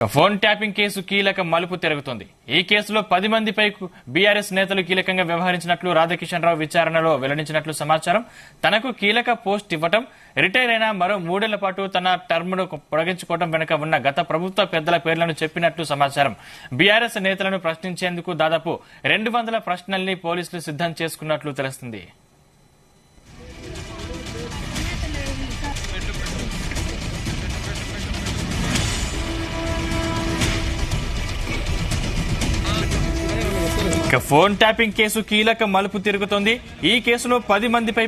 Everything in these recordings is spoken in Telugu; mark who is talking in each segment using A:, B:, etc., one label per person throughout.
A: ఫోన్ ట్యాపింగ్ కేసు కీలక మలుపు తిరుగుతోంది. ఈ కేసులో 10 మందిపై బీఆర్ఎస్ నేతలు కీలకంగా వ్యవహరించినట్లు రాధాకిషన్ రావు విచారణలో వెల్లడించినట్లు సమాచారం. తనకు కీలక పోస్ట్ ఇవ్వటం, రిటైర్ అయిన మరో 3 ఏళ్ల పాటు తన టర్మ్ను పొడిగించుకోవడం వెనుక ఉన్న గత ప్రభుత్వ పెద్దల పేర్లను చెప్పినట్లు సమాచారం. బీఆర్ఎస్ నేతలను ప్రశ్నించేందుకు దాదాపు 200 ప్రశ్నల్ని పోలీసులు సిద్ధం చేసుకున్నట్లు తెలుస్తుంది. ఫోన్ ట్యాపింగ్ కేసు కీలక మలుపు తిరుగుతోంది. ఈ కేసులో 10 మందిపై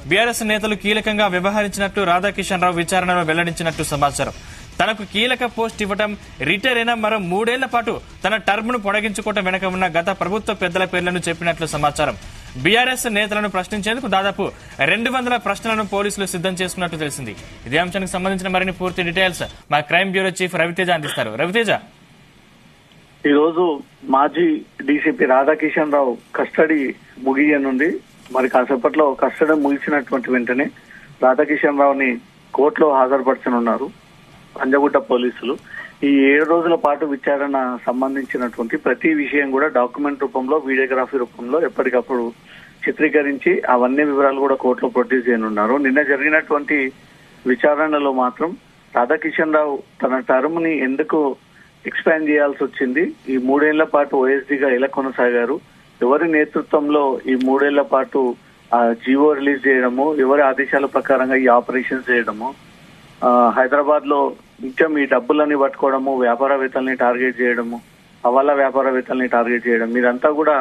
A: బీఆర్ఎస్ నేతలు కీలకంగా వ్యవహరించినట్లు రాధాకిషన్ రావు విచారణలో వెల్లడించినట్లు సమాచారం. తనకు కీలక పోస్ట్ ఇవ్వటం, రిటైర్ అయిన మరో 3 ఏళ్ల పాటు తన టర్మ్ను పొడిగించుకోవడం వెనుక ఉన్న గత ప్రభుత్వ పెద్దల పేర్లను చెప్పినట్లు సమాచారం. బీఆర్ఎస్ నేతలను ప్రశ్నించేందుకు దాదాపు 200 ప్రశ్నలను పోలీసులు సిద్ధం చేసుకున్నట్లు తెలిసింది. ఇదే అంశానికి సంబంధించిన మరిన్ని పూర్తి డీటెయిల్స్ మా క్రైమ్ బ్యూరో చీఫ్ రవితేజ అందిస్తారు. రవితేజ,
B: ఈ రోజు మాజీ డీసీపీ రాధాకిషన్ రావు కస్టడీ ముగియనుంది. మరి కాసేపట్లో కస్టడీ ముగిసినటువంటి వెంటనే రాధాకిషన్ రావుని కోర్టులో హాజరుపరచనున్నారు పంజగుట్ట పోలీసులు. ఈ 7 రోజుల పాటు విచారణ సంబంధించినటువంటి ప్రతి విషయం కూడా డాక్యుమెంట్ రూపంలో, వీడియోగ్రఫీ రూపంలో ఎప్పటికప్పుడు చిత్రీకరించి అవన్నీ వివరాలు కూడా కోర్టులో ప్రొడ్యూస్ చేయనున్నారు. నిన్న జరిగినటువంటి విచారణలో మాత్రం రాధాకిషన్ రావు తన టర్మ్ ని ఎందుకు ఎక్స్పాండ్ చేయాల్సి వచ్చింది, ఈ 3 ఏళ్ల పాటు ఓఎస్డీగా ఎలా కొనసాగారు, ఎవరి నేతృత్వంలో ఈ 3 ఏళ్ల పాటు జీవో రిలీజ్ చేయడము, ఎవరి ఆదేశాల ప్రకారంగా ఈ ఆపరేషన్స్ చేయడము, హైదరాబాద్ లో నిత్యం ఈ డబ్బులని పట్టుకోవడము, వ్యాపారవేత్తల్ని టార్గెట్ చేయడము, హవాలా వ్యాపారవేత్తల్ని టార్గెట్ చేయడం, ఇదంతా కూడా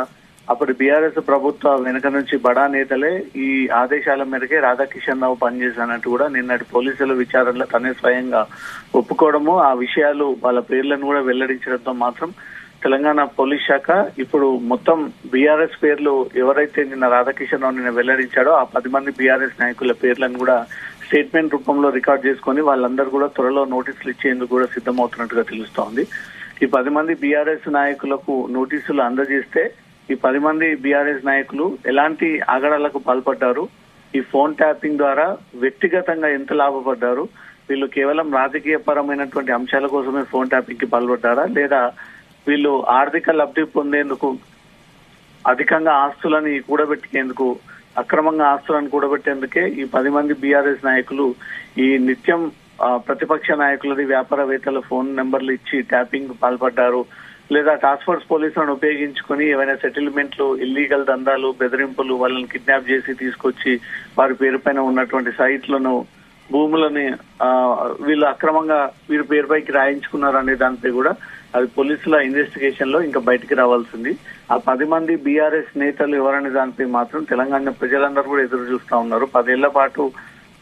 B: అప్పుడు బీఆర్ఎస్ ప్రభుత్వ వెనుక నుంచి బడా నేతలే ఈ ఆదేశాల మేరకే రాధాకిషన్ రావు పనిచేశానంటూ కూడా నిన్నటి పోలీసుల విచారణలో తనే స్వయంగా ఒప్పుకోవడము, ఆ విషయాలు వాళ్ళ పేర్లను కూడా వెల్లడించడంతో మాత్రం తెలంగాణ పోలీస్ శాఖ ఇప్పుడు మొత్తం బీఆర్ఎస్ పేర్లు ఎవరైతే నిన్న రాధాకిషన్ రావు నిన్న వెల్లడించాడో ఆ 10 మంది బీఆర్ఎస్ నాయకుల పేర్లను కూడా స్టేట్మెంట్ రూపంలో రికార్డ్ చేసుకుని వాళ్ళందరూ కూడా త్వరలో నోటీసులు ఇచ్చేందుకు కూడా సిద్ధమవుతున్నట్టుగా తెలుస్తోంది. ఈ 10 మంది బీఆర్ఎస్ నాయకులకు నోటీసులు అందజేస్తే ఈ 10 మంది బీఆర్ఎస్ నాయకులు ఎలాంటి ఆగడాలకు పాల్పడ్డారు, ఈ ఫోన్ ట్యాపింగ్ ద్వారా వ్యక్తిగతంగా ఎంత లాభపడ్డారు, వీళ్ళు కేవలం రాజకీయ పరమైనటువంటి అంశాల కోసమే ఫోన్ ట్యాపింగ్ కి పాల్పడ్డారా, లేదా వీళ్ళు ఆర్థిక లబ్ధి పొందేందుకు అధికంగా ఆస్తులని కూడబెట్టేందుకు, అక్రమంగా ఆస్తులను కూడబెట్టేందుకే ఈ 10 మంది బీఆర్ఎస్ నాయకులు ఈ నిత్యం ప్రతిపక్ష నాయకులది వ్యాపారవేత్తల ఫోన్ నెంబర్లు ఇచ్చి ట్యాపింగ్ పాల్పడ్డారు, లేదా టాస్క్ ఫోర్స్ పోలీసులను ఉపయోగించుకుని ఏవైనా సెటిల్మెంట్లు, ఇల్లీగల్ దందాలు, బెదిరింపులు, వాళ్ళని కిడ్నాప్ చేసి తీసుకొచ్చి వారి పేరు పైన ఉన్నటువంటి సైట్లను, భూములని వీళ్ళు అక్రమంగా వీరి పేరుపైకి రాయించుకున్నారు అనే దానిపై కూడా అది పోలీసుల ఇన్వెస్టిగేషన్ లో ఇంకా బయటికి రావాల్సింది. ఆ 10 మంది బీఆర్ఎస్ నేతలు ఎవరనే దానిపై మాత్రం తెలంగాణ ప్రజలందరూ కూడా ఎదురు చూస్తా ఉన్నారు. 10 ఏళ్ల పాటు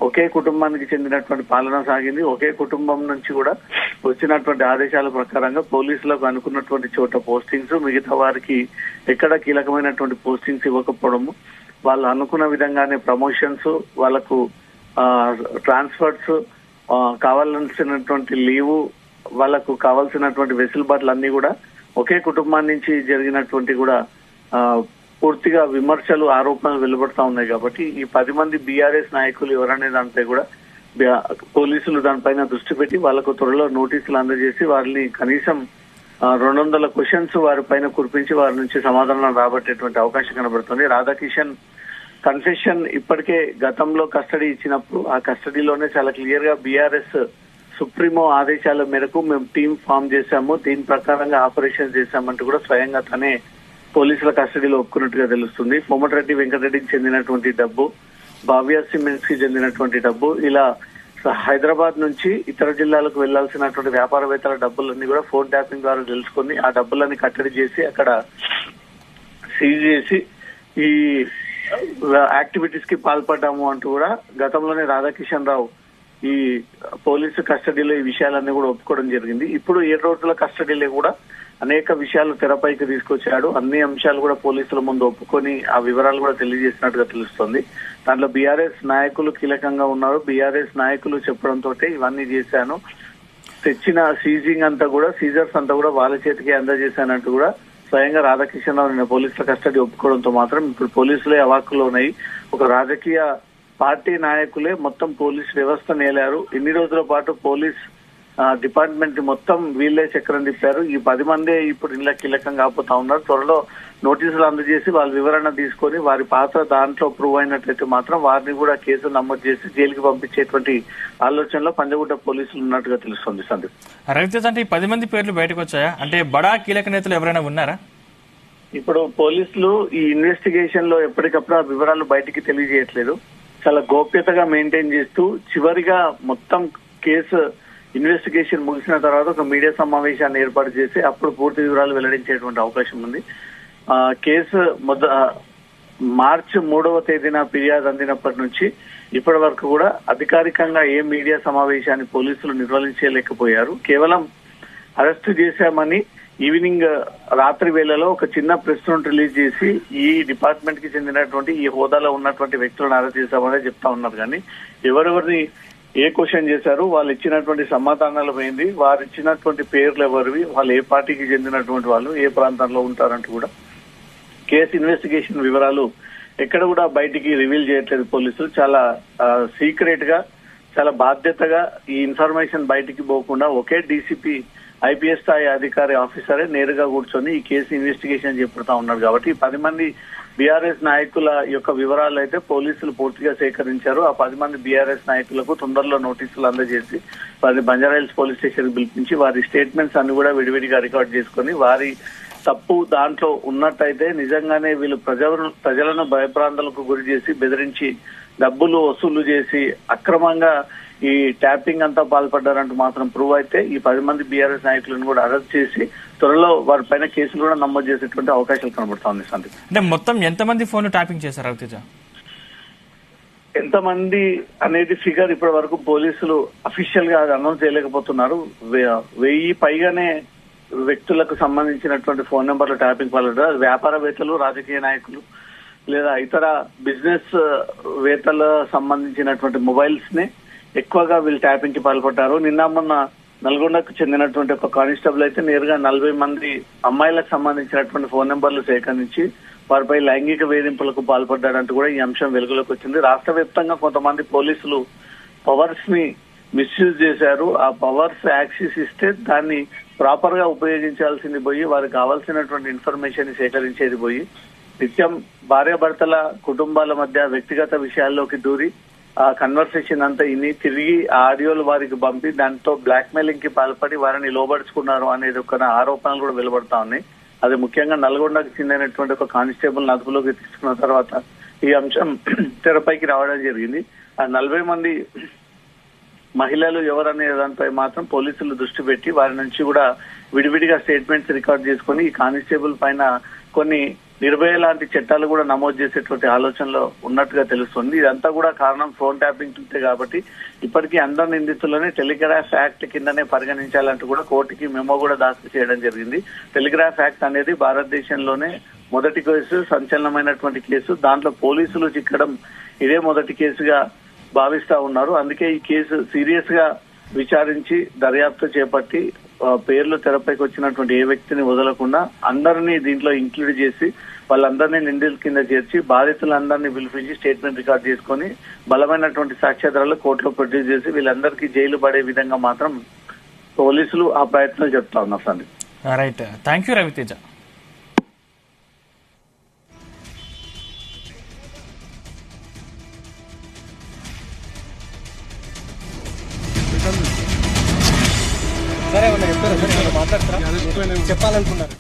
B: ఒకే కుటుంబానికి చెందినటువంటి పాలన సాగింది. ఒకే కుటుంబం నుంచి కూడా వచ్చినటువంటి ఆదేశాల ప్రకారంగా పోలీసులకు అనుకున్నటువంటి చోట పోస్టింగ్స్, మిగతా వారికి ఎక్కడ కీలకమైనటువంటి పోస్టింగ్స్ ఇవ్వకపోవడము, వాళ్ళు అనుకున్న విధంగానే ప్రమోషన్స్, వాళ్ళకు ట్రాన్స్ఫర్స్, కావాల్సినటువంటి లీవు, వాళ్ళకు కావాల్సినటువంటి వెసులుబాట్లు అన్ని కూడా ఒకే కుటుంబాన్ని నుంచి జరిగినటువంటి కూడా పూర్తిగా విమర్శలు, ఆరోపణలు వెలువడతా ఉన్నాయి. కాబట్టి ఈ 10 మంది బీఆర్ఎస్ నాయకులు ఎవరనే దానిపై కూడా పోలీసులు దానిపైన దృష్టి పెట్టి వాళ్ళకు త్వరలో నోటీసులు అందజేసి వారిని కనీసం 200 క్వశ్చన్స్ వారి పైన కురిపించి వారి నుంచి సమాధానం రాబట్టేటువంటి అవకాశం కనబడుతుంది. రాధాకిషన్ కన్ఫెషన్ ఇప్పటికే గతంలో కస్టడీ ఇచ్చినప్పుడు ఆ కస్టడీలోనే చాలా క్లియర్ గా బీఆర్ఎస్ సుప్రీమో ఆదేశాల మేరకు మేము టీం ఫామ్ చేశాము, దీని ప్రకారంగా ఆపరేషన్ చేశామంటూ కూడా స్వయంగా తనే పోలీసుల కస్టడీలో ఒప్పుకున్నట్టుగా తెలుస్తుంది. కోమటిరెడ్డి వెంకటరెడ్డికి చెందినటువంటి డబ్బు, భావ్య సిమెంట్స్ కి చెందినటువంటి డబ్బు, ఇలా హైదరాబాద్ నుంచి ఇతర జిల్లాలకు వెళ్లాల్సినటువంటి వ్యాపారవేత్తల డబ్బులన్నీ కూడా ఫోన్ ట్యాపింగ్ ద్వారా తెలుసుకుని ఆ డబ్బులన్నీ కట్టడి చేసి అక్కడ సీజ్ చేసి ఈ యాక్టివిటీస్ కి పాల్పడ్డాము అంటూ కూడా గతంలోనే రాధాకిషన్ రావు ఈ పోలీసు కస్టడీలో ఈ విషయాలన్నీ కూడా ఒప్పుకోవడం జరిగింది. ఇప్పుడు 7 రోజుల కస్టడీలో కూడా అనేక విషయాలు తెరపైకి తీసుకొచ్చాడు. అన్ని అంశాలు కూడా పోలీసుల ముందు ఒప్పుకొని ఆ వివరాలు కూడా తెలియజేసినట్టుగా తెలుస్తోంది. దాంట్లో బీఆర్ఎస్ నాయకులు కీలకంగా ఉన్నారు. బీఆర్ఎస్ నాయకులు చెప్పడంతో ఇవన్నీ చేశాను, తెచ్చిన సీజింగ్ అంతా కూడా, సీజర్స్ అంతా కూడా వాళ్ళ చేతికి అందజేశానంటూ కూడా స్వయంగా రాధాకిషన్ రావు నిన్న పోలీసుల కస్టడీ ఒప్పుకోవడంతో మాత్రం ఇప్పుడు పోలీసులే అవాక్కులో ఉన్నాయి. ఒక రాజకీయ పార్టీ నాయకులే మొత్తం పోలీస్ వ్యవస్థ నేలారు. ఇన్ని రోజుల పాటు పోలీస్ డిపార్ట్మెంట్ మొత్తం వీళ్ళే చక్రం తిప్పారు. ఈ 10 మందే ఇప్పుడు ఇలా కీలకం కాకపోతా ఉన్నారు. త్వరలో నోటీసులు అందజేసి వాళ్ళ వివరణ తీసుకొని వారి పాత్ర దాంట్లో ప్రూవ్ అయినట్లయితే మాత్రం వారిని కూడా కేసు నమోదు చేసి జైలుకి పంపించేటువంటి ఆలోచనలో పంజగుట్ట పోలీసులు ఉన్నట్టుగా తెలుస్తుంది. సందీప్,
A: రవితేజ, అంటే ఈ 10 మంది పేర్లు బయటకు వచ్చాయా? అంటే బడా కీలక నేతలు ఎవరైనా ఉన్నారా?
B: ఇప్పుడు పోలీసులు ఈ ఇన్వెస్టిగేషన్ లో ఎప్పటికప్పుడు ఆ వివరాలు బయటికి తెలియజేయట్లేదు. చాలా గోప్యతగా మెయింటైన్ చేస్తూ చివరిగా మొత్తం కేసు ఇన్వెస్టిగేషన్ ముగిసిన తర్వాత ఒక మీడియా సమావేశాన్ని ఏర్పాటు చేసి అప్పుడు పూర్తి వివరాలు వెల్లడించేటువంటి అవకాశం ఉంది. కేసు మార్చి 3వ తేదీన ఫిర్యాదు అందినప్పటి నుంచి ఇప్పటి వరకు కూడా అధికారికంగా ఏ మీడియా సమావేశాన్ని పోలీసులు నిర్వహించలేకపోయారు. కేవలం అరెస్టు చేశామని ఈవినింగ్ రాత్రి వేళలో ఒక చిన్న ప్రెస్ నోట్ రిలీజ్ చేసి ఈ డిపార్ట్మెంట్ కి చెందినటువంటి ఈ హోదాలో ఉన్నటువంటి వ్యక్తులను అరెస్ట్ చేశామని చెప్తా ఉన్నారు. కానీ ఎవరెవరిని ఏ క్వశ్చన్ చేశారు, వాళ్ళు ఇచ్చినటువంటి సమాధానాలు పోయింది, వారు ఇచ్చినటువంటి పేర్లు ఎవరివి, వాళ్ళు ఏ పార్టీకి చెందినటువంటి వాళ్ళు, ఏ ప్రాంతంలో ఉంటారంటూ కూడా కేసు ఇన్వెస్టిగేషన్ వివరాలు ఎక్కడ కూడా బయటికి రివీల్ చేయట్లేదు పోలీసులు. చాలా సీక్రెట్ గా, చాలా బాధ్యతగా ఈ ఇన్ఫర్మేషన్ బయటికి పోకుండా ఒకే డీసీపీ ఐపీఎస్ స్థాయి అధికారి ఆఫీసరే నేరుగా కూర్చొని ఈ కేసు ఇన్వెస్టిగేషన్ చేపడతా ఉన్నారు. కాబట్టి 10 మంది బీఆర్ఎస్ నాయకుల యొక్క వివరాలు అయితే పోలీసులు పూర్తిగా సేకరించారు. ఆ 10 మంది బీఆర్ఎస్ నాయకులకు తొందరలో నోటీసులు అందజేసి వారిని బంజారాహిల్స్ పోలీస్ స్టేషన్ పిలిపించి వారి స్టేట్మెంట్స్ అన్ని కూడా విడివిడిగా రికార్డ్ చేసుకుని వారి తప్పు దాంట్లో ఉన్నట్టయితే నిజంగానే వీళ్ళు ప్రజలను భయప్రాంతాలకు గురి చేసి బెదిరించి డబ్బులు వసూలు చేసి అక్రమంగా ఈ ట్యాపింగ్ అంతా పాల్పడ్డారంటూ మాత్రం ప్రూవ్ అయితే ఈ 10 మంది బీఆర్ఎస్ నాయకులను కూడా అరెస్ట్ చేసి త్వరలో వారిపైన కేసులు కూడా నమోదు చేసేటువంటి అవకాశాలు కనబడతా ఉంది. సందీప్,
A: అంటే మొత్తం ఎంతమంది ఫోన్ ట్యాపింగ్ చేశారు రవితేజ?
B: ఎంతమంది అనేది ఫిగర్ ఇప్పటి వరకు పోలీసులు అఫీషియల్ గా అనౌన్స్ చేయలేకపోతున్నారు. 1000 పైగానే వ్యక్తులకు సంబంధించినటువంటి ఫోన్ నెంబర్లు ట్యాపింగ్ పాల్పడ్డారు. అది వ్యాపారవేత్తలు, రాజకీయ నాయకులు లేదా ఇతర బిజినెస్ వేత్తల సంబంధించినటువంటి మొబైల్స్ ని ఎక్కువగా వీళ్ళు ట్యాపింగ్ కి పాల్పడ్డారు. నిన్న మొన్న నల్గొండకు చెందినటువంటి ఒక కానిస్టేబుల్ అయితే నేరుగా 40 మంది అమ్మాయిలకు సంబంధించినటువంటి ఫోన్ నెంబర్లు సేకరించి వారిపై లైంగిక వేధింపులకు పాల్పడ్డాడంటూ కూడా ఈ అంశం వెలుగులోకి వచ్చింది. రాష్ట్ర వ్యాప్తంగా కొంతమంది పోలీసులు పవర్స్ ని మిస్యూజ్ చేశారు. ఆ పవర్స్ యాక్సెస్ ఇస్తే దాన్ని ప్రాపర్ గా ఉపయోగించాల్సింది పోయి వారికి కావాల్సినటువంటి ఇన్ఫర్మేషన్ సేకరించేది పోయి నిత్యం భార్యాభర్తల కుటుంబాల మధ్య వ్యక్తిగత విషయాల్లోకి దూరి ఆ కన్వర్సేషన్ అంతా ఇన్ని తిరిగి ఆ ఆడియోలు వారికి పంపి దాంతో బ్లాక్ మెయిలింగ్ కి పాల్పడి వారిని లోబడుచుకున్నారు అనేది ఒక ఆరోపణలు కూడా వెలువడతా ఉన్నాయి. అది ముఖ్యంగా నల్గొండకు చెందినటువంటి ఒక కానిస్టేబుల్ అదుపులోకి తీసుకున్న తర్వాత ఈ అంశం తెరపైకి రావడం జరిగింది. ఆ 40 మంది మహిళలు ఎవరనే దానిపై మాత్రం పోలీసులు దృష్టి పెట్టి వారి నుంచి కూడా విడివిడిగా స్టేట్మెంట్స్ రికార్డ్ చేసుకుని ఈ కానిస్టేబుల్ పైన కొన్ని నిర్భయ లాంటి చట్టాలు కూడా నమోదు చేసేటువంటి ఆలోచనలో ఉన్నట్టుగా తెలుస్తుంది. ఇదంతా కూడా కారణం ఫోన్ ట్యాపింగ్ చూస్తే కాబట్టి ఇప్పటికీ అందరు నిందితులని టెలిగ్రాఫ్ యాక్ట్ కిందనే పరిగణించాలంటూ కూడా కోర్టుకి మెమో కూడా దాఖలు చేయడం జరిగింది. టెలిగ్రాఫ్ యాక్ట్ అనేది భారతదేశంలోనే మొదటి కేసు, సంచలనమైనటువంటి కేసు. దాంట్లో పోలీసులు చిక్కడం ఇదే మొదటి కేసుగా భావిస్తా ఉన్నారు. అందుకే ఈ కేసు సీరియస్ గా విచారించి దర్యాప్తు చేపట్టి పేర్లు తెరపైకి వచ్చినటువంటి ఏ వ్యక్తిని వదలకుండా అందరినీ దీంట్లో ఇంక్లూడ్ చేసి వాళ్ళందరినీ నిందితుల కింద చేర్చి బాధితులందరినీ పిలిపించి స్టేట్మెంట్ రికార్డ్ చేసుకుని బలమైనటువంటి సాక్ష్యాధారాలు కోర్టులో ప్రొడ్యూస్ చేసి వీళ్ళందరికీ జైలు పడే విధంగా మాత్రం పోలీసులు ఆ ప్రయత్నాలు చెప్తా ఉన్నారు. Sandeep,
A: right, thank you Raviteja.
C: సరే చెప్తారా? మాట్లాడతారా? చెప్పాలనుకున్నారు.